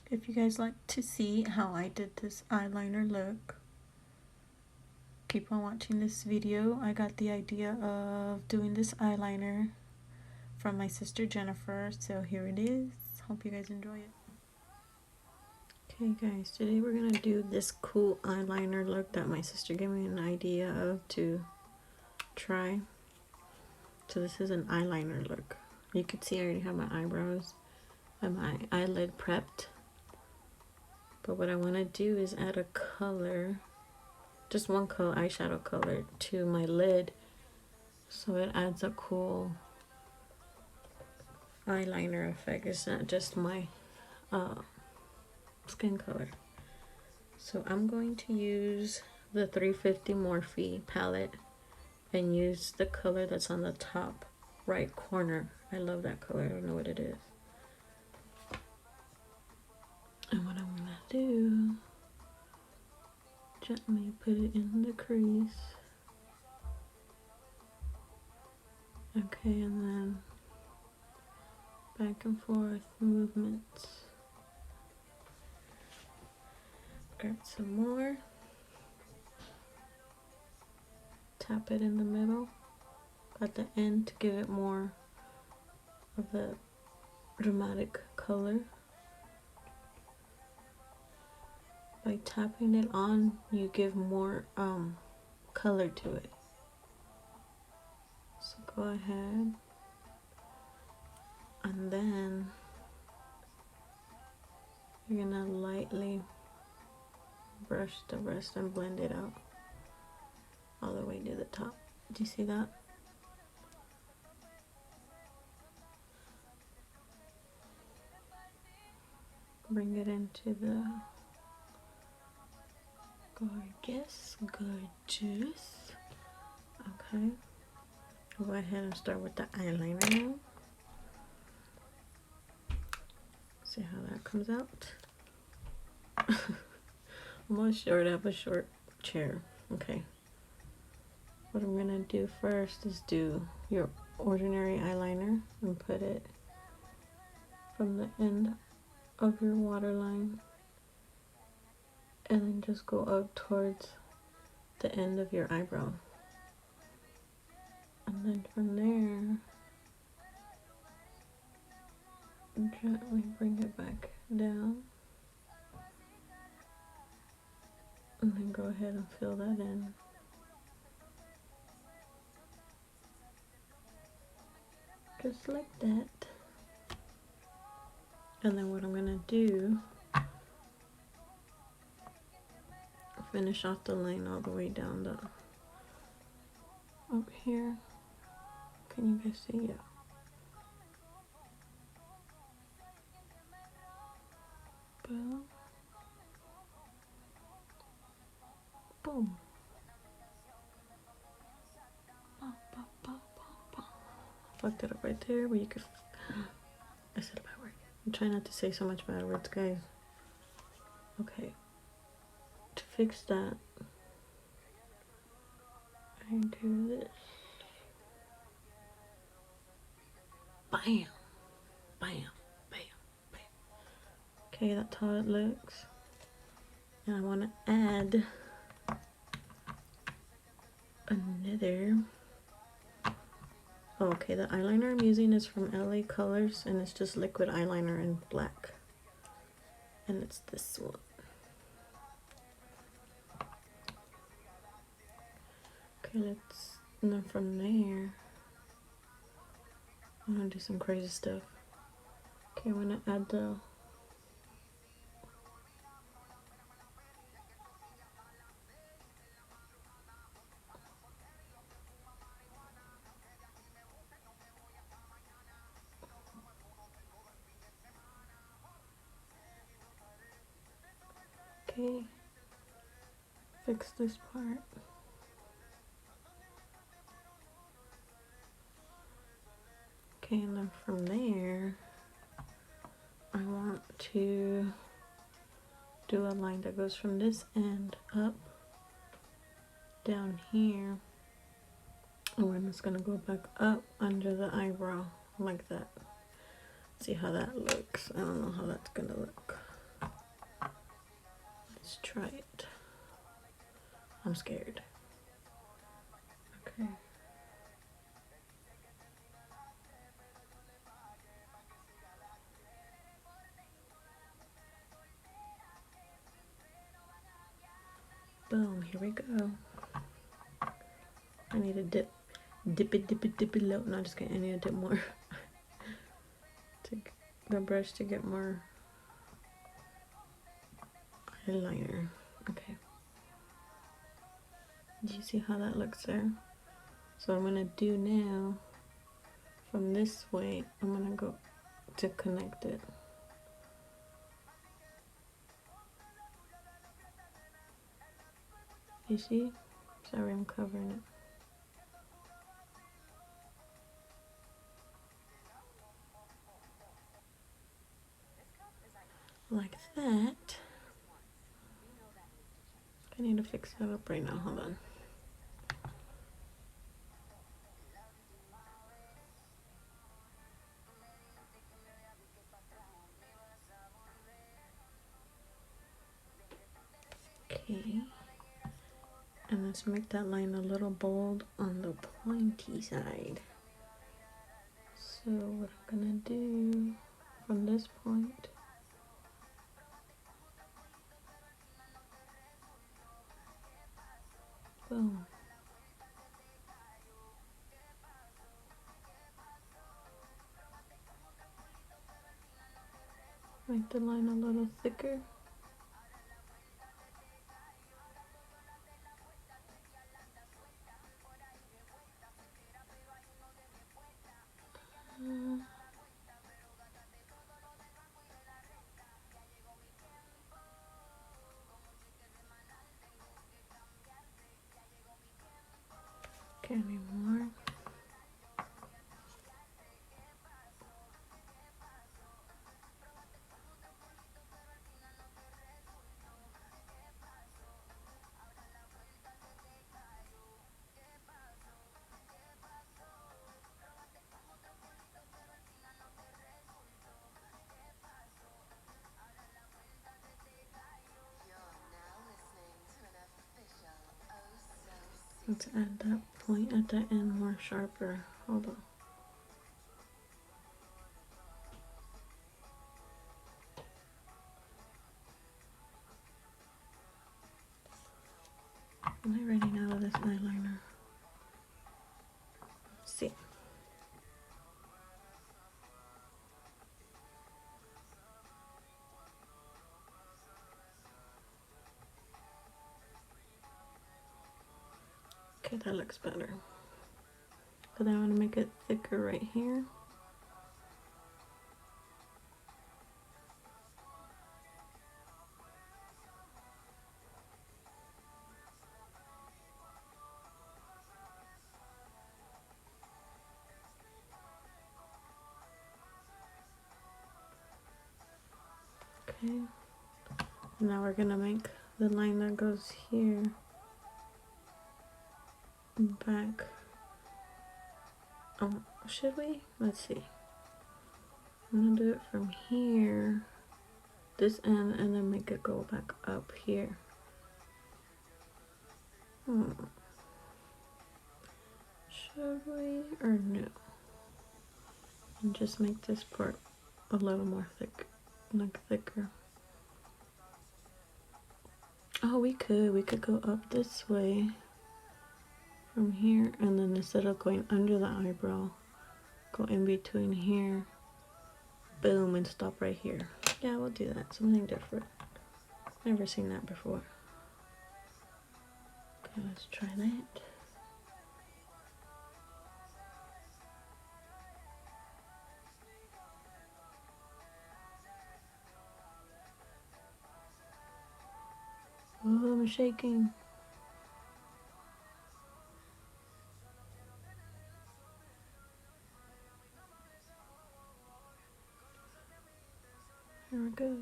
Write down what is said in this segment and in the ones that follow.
If you guys like to see how I did this eyeliner look, keep on watching this video. I got the idea of doing this eyeliner from my sister Jennifer, so here it is. Hope you guys enjoy it. Okay guys, today we're gonna do this cool eyeliner look that my sister gave me an idea of to try. So this is an eyeliner look. You can see I already have my eyebrows and my eyelid prepped. But what I want to do is add a color, just one color, eyeshadow color, to my lid, so it adds a cool eyeliner effect. It's not just my skin color. So I'm going to use the 350 Morphe palette and use the color that's on the top right corner. I love that color. I don't know what it is. And what I'm gonna do, gently put it in the crease. Okay, and then back and forth movements. Grab some more. Tap it in the middle at the end to give it more of the dramatic color. By tapping it on, you give more color to it. So go ahead and then you're gonna lightly brush the rest and blend it out all the way to the top. Do you see that? Bring it into the gorgeous. Okay. Go ahead and start with the eyeliner now. See how that comes out. Almost short. I have a short chair. Okay. What I'm gonna do first is do your ordinary eyeliner and put it from the end of your waterline, and then just go up towards the end of your eyebrow, and then from there gently bring it back down, and then go ahead and fill that in. Just like that. And then what I'm gonna do, finish off the line all the way down the up here. Can you guys see? Yeah. Boom. Boom. Fucked it up right there, but you could. I said a bad word. I'm trying not to say so much bad words, guys. Okay. To fix that, I do this. Bam, bam, bam, bam. Okay, that's how it looks. And I want to add another. Oh, okay, the eyeliner I'm using is from LA Colors, and it's just liquid eyeliner in black. And it's this one. Okay, and then from there, I'm gonna do some crazy stuff. Okay, I'm gonna add the fix this part. Okay, and then from there, I want to do a line that goes from this end up down here, and we're just gonna go back up under the eyebrow like that. See how that looks. I don't know how that's gonna look. try it. I'm scared. Okay. Boom, here we go. I need to dip it low. No, just kidding. I need to dip more. To the brush to get more eyeliner. Okay. Do you see how that looks there? So what I'm gonna do now, from this way, I'm gonna go to connect it. You see? Sorry, I'm covering it. Like that. I need to fix that up right now. Hold on. Okay. And let's make that line a little bold on the pointy side. So what I'm gonna do from this point, boom. Make the line a little thicker. Okay, any more? Let's add that point at the end more sharper. Hold on. Am I running out of this eyeliner? Let's see. Okay, that looks better. But then I want to make it thicker right here. Okay. Now we're gonna make the line that goes here back. Oh, should we? Let's see. I'm gonna do it from here, this end, and then make it go back up here. Should we or no? And just make this part a little more thicker. Oh, we could go up this way from here, and then instead of going under the eyebrow, go in between here, boom, and stop right here. Yeah, we'll do that. Something different. Never seen that before. Okay, let's try that. Oh, I'm shaking. Here it goes.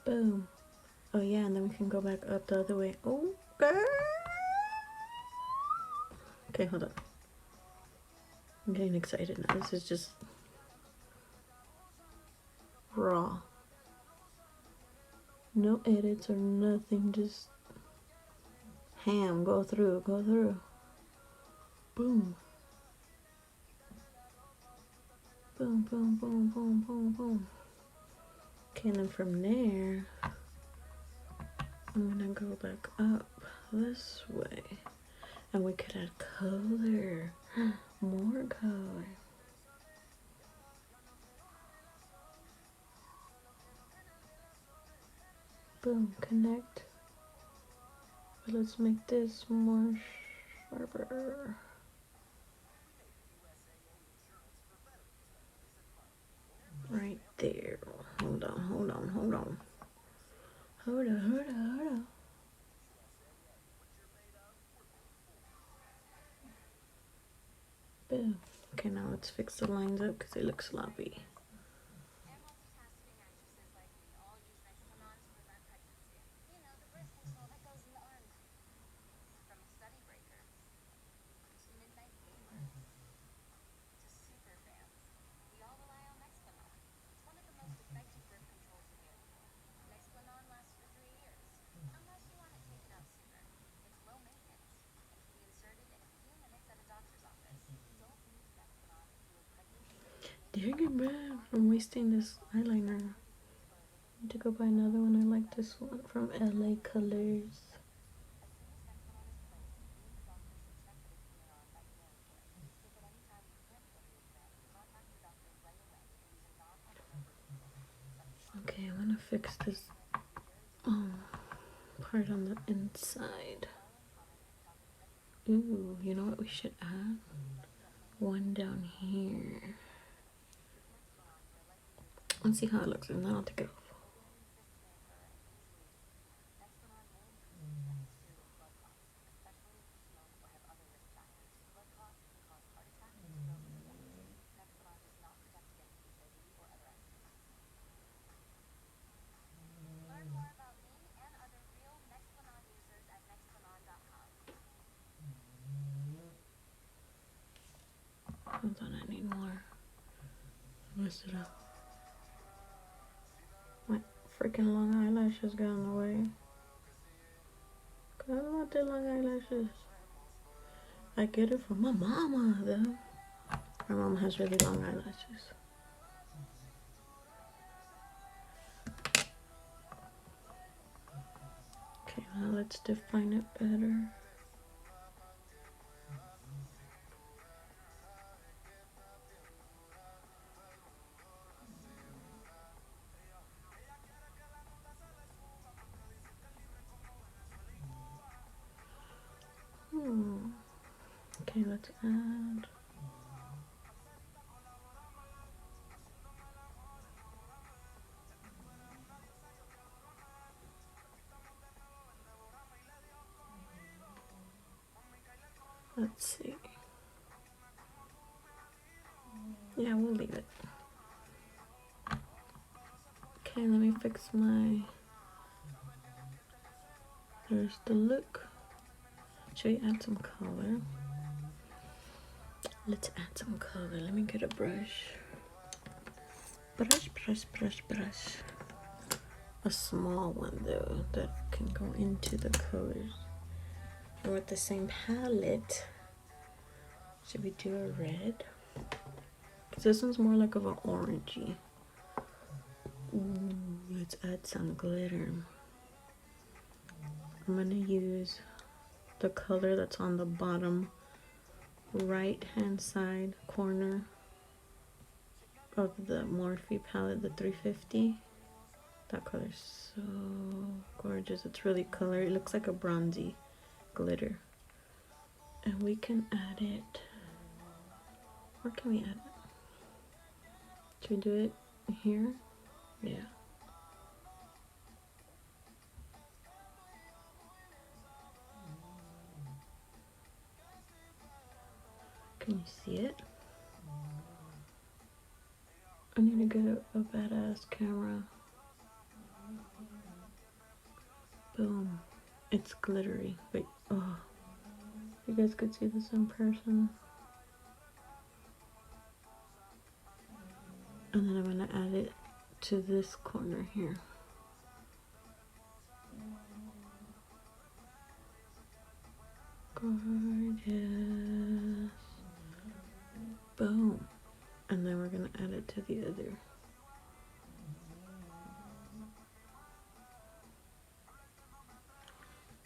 Boom. Oh yeah, and then we can go back up the other way. Oh, girl. Okay, hold up. I'm getting excited now. This is just raw. No edits or nothing, just ham, go through. Boom. Boom, boom, boom, boom, boom, boom. Okay, and then from there, I'm gonna go back up this way. And we could add color, more color. Boom, connect. But let's make this more sharper. Right there. Hold on. Hold on. Boom. Okay, now let's fix the lines up because they look sloppy. Dang it, man. I'm wasting this eyeliner. I need to go buy another one. I like this one from LA Colors. Okay, I'm gonna fix this part on the inside. Ooh, you know what we should add? One down here. Let's see how it looks, and then I'll take it off. Hold on, I need more. Mess it up. My freaking long eyelashes got in the way. I don't want the long eyelashes. I get it from my mama, though. My mom has really long eyelashes. Okay, now let's define it better. Okay, let's add. Let's see. Yeah, we'll leave it. Okay, let me fix my. There's the look. Should we add some color? Let's add some color. Let me get a brush. Brush. A small one though that can go into the colors. And with the same palette, should we do a red? Because this one's more like of an orangey. Ooh, let's add some glitter. I'm gonna use the color that's on the bottom right hand side corner of the Morphe palette, the 350. That color is so gorgeous. It's really colored. It looks like a bronzy glitter. And we can add it. Where can we add it? Should we do it here? Yeah. Can you see it? I need to get a badass camera. Boom. It's glittery. Wait, oh. You guys could see this in person. And then I'm going to add it to this corner here. Gorgeous. Boom. And then we're going to add it to the other.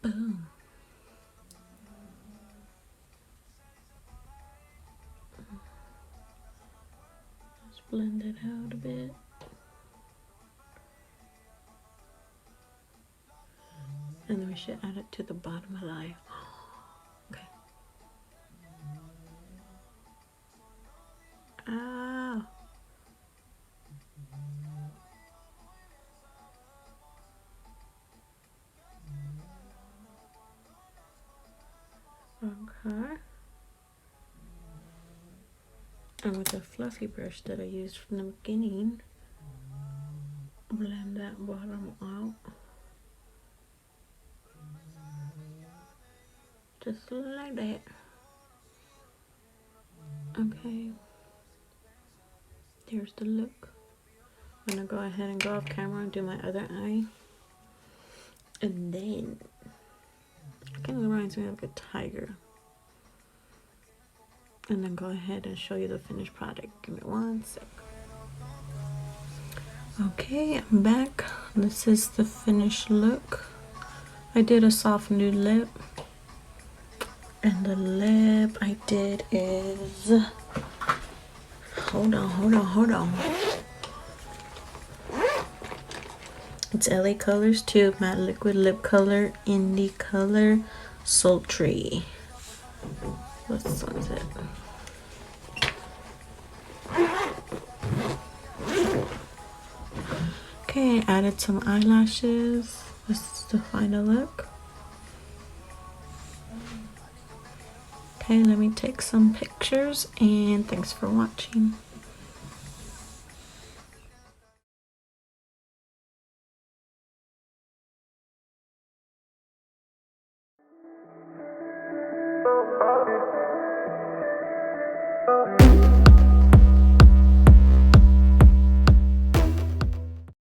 Boom. Let's blend it out a bit. And then we should add it to the bottom of the eye. Okay. Ah. Okay. And with the fluffy brush that I used from the beginning, blend that bottom out. Just like that. Okay. Here's the look. I'm gonna go ahead and go off camera and do my other eye. And then, it kind of reminds me of like a tiger. And then go ahead and show you the finished product. Give me 1 sec. Okay, I'm back. This is the finished look. I did a soft nude lip. And the lip I did is... Hold on. It's LA Colors Tube Matte Liquid Lip Color Indie Color Sultry. What one is it? Okay, I added some eyelashes. This is the final look. Okay, let me take some pictures and thanks for watching.